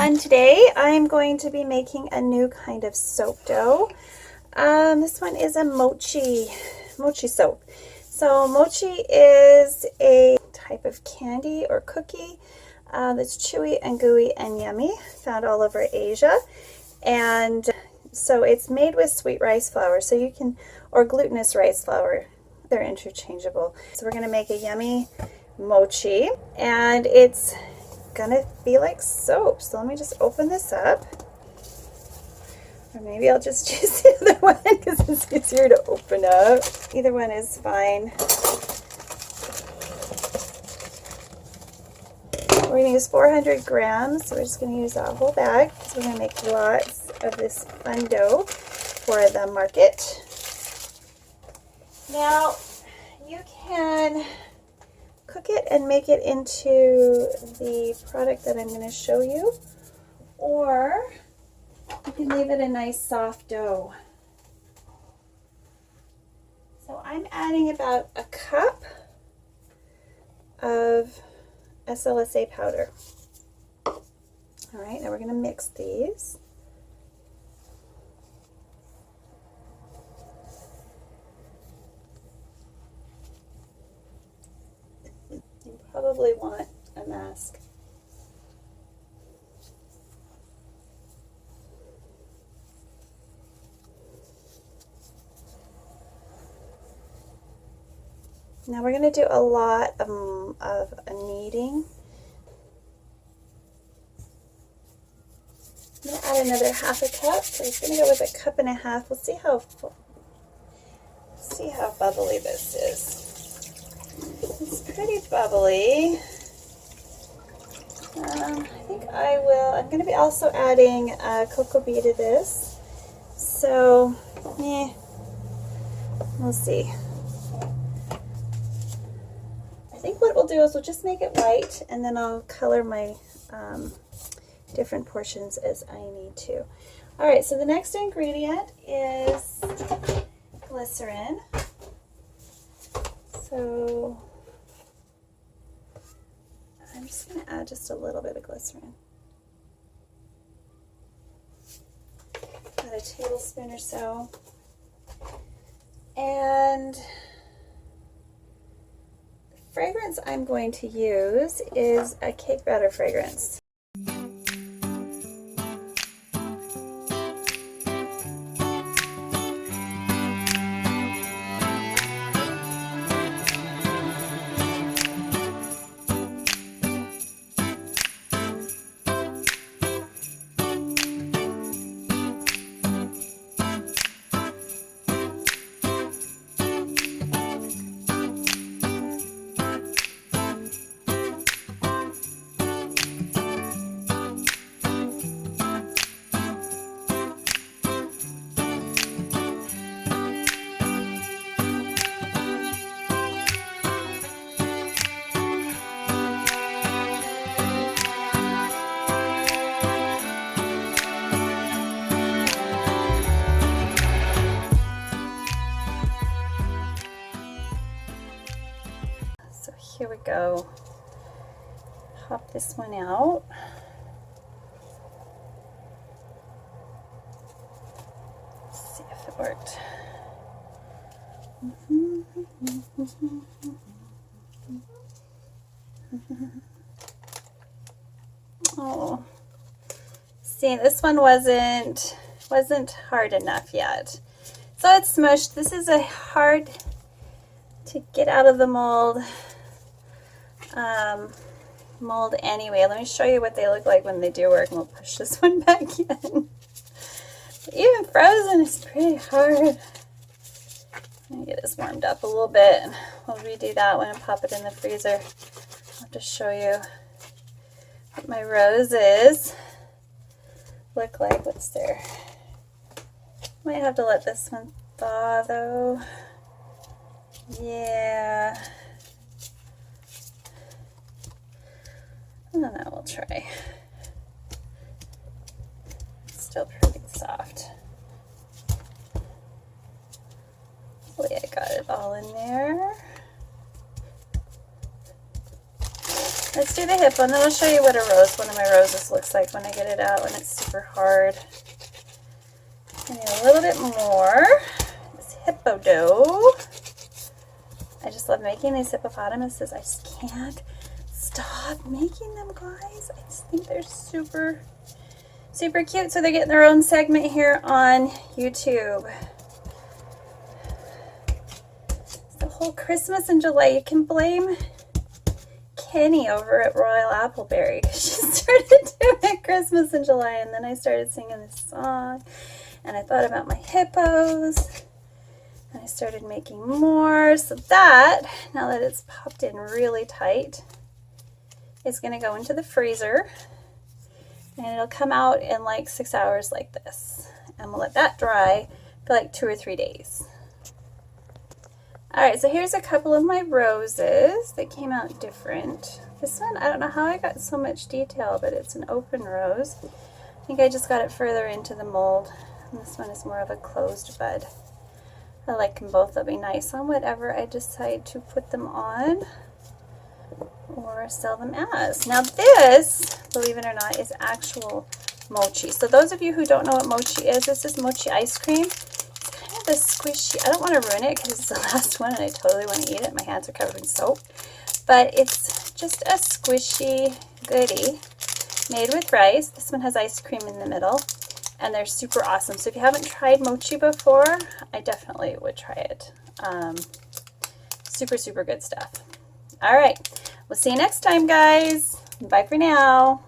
fun today. I'm going to be making a new kind of soap dough. This one is a mochi soap. So mochi is a type of candy or cookie that's chewy and gooey and yummy, found all over Asia. And so it's made with sweet rice flour, so you can, or glutinous rice flour. They're interchangeable. So we're going to make a yummy mochi, and it's gonna be like soap. So let me just open this up, or maybe I'll just use the other one because it's easier to open up. Either one is fine. We're gonna use 400 grams, so we're just gonna use that whole bag. So we're gonna make lots of this fun dough for the market. Now you can cook it and make it into the product that I'm going to show you, or you can leave it a nice soft dough. So I'm adding about a cup of SLSA powder. All right, now we're going to mix these. Probably want a mask. Now we're going to do a lot of kneading. I'm going to add another half a cup. So it's going to go with a cup and a half. We'll see how bubbly this is. It's pretty bubbly. I think I'm going to be also adding Coco Betaine to this. So, we'll see. I think what we'll do is we'll just make it white, and then I'll color my different portions as I need to. Alright, so the next ingredient is glycerin. So I'm just going to add just a little bit of glycerin. About a tablespoon or so. And the fragrance I'm going to use is a cake batter fragrance. So here we go. Pop this one out. Let's see if it worked. Oh, see, this one wasn't hard enough yet. So it's smushed. This is a hard to get out of the mold anyway. Let me show you what they look like when they do work, and we'll push this one back in. Even frozen is pretty hard. Let me get this warmed up a little bit, and we'll redo that one and pop it in the freezer. I'll just show you what my roses look like. What's there? Might have to let this one thaw though. Yeah. I don't know, we'll try. It's still pretty soft. Hopefully I got it all in there. Let's do the hippo, and then I'll show you what one of my roses looks like when I get it out, when it's super hard. I need a little bit more. This hippo dough. I just love making these hippopotamuses. I just can't stop making them, guys. I just think they're super, super cute. So they're getting their own segment here on YouTube. It's the whole Christmas in July. You can blame Kenny over at Royal Appleberry. She started doing Christmas in July, and then I started singing this song, and I thought about my hippos, and I started making more. So that, now that it's popped in really tight, is going to go into the freezer, and it'll come out in like 6 hours like this, and we'll let that dry for like 2 or 3 days. Alright, so here's a couple of my roses that came out different. This one, I don't know how I got so much detail, but it's an open rose. I think I just got it further into the mold. And this one is more of a closed bud. I like them both. They'll be nice on whatever I decide to put them on or sell them as. Now this, believe it or not, is actual mochi. So those of you who don't know what mochi is, this is mochi ice cream. The squishy, I don't want to ruin it because it's the last one and I totally want to eat it. My hands are covered in soap. But it's just a squishy goodie made with rice. This one has ice cream in the middle, and they're super awesome. So if you haven't tried mochi before, I definitely would try it. Super, super good stuff. All right. We'll see you next time, guys. Bye for now.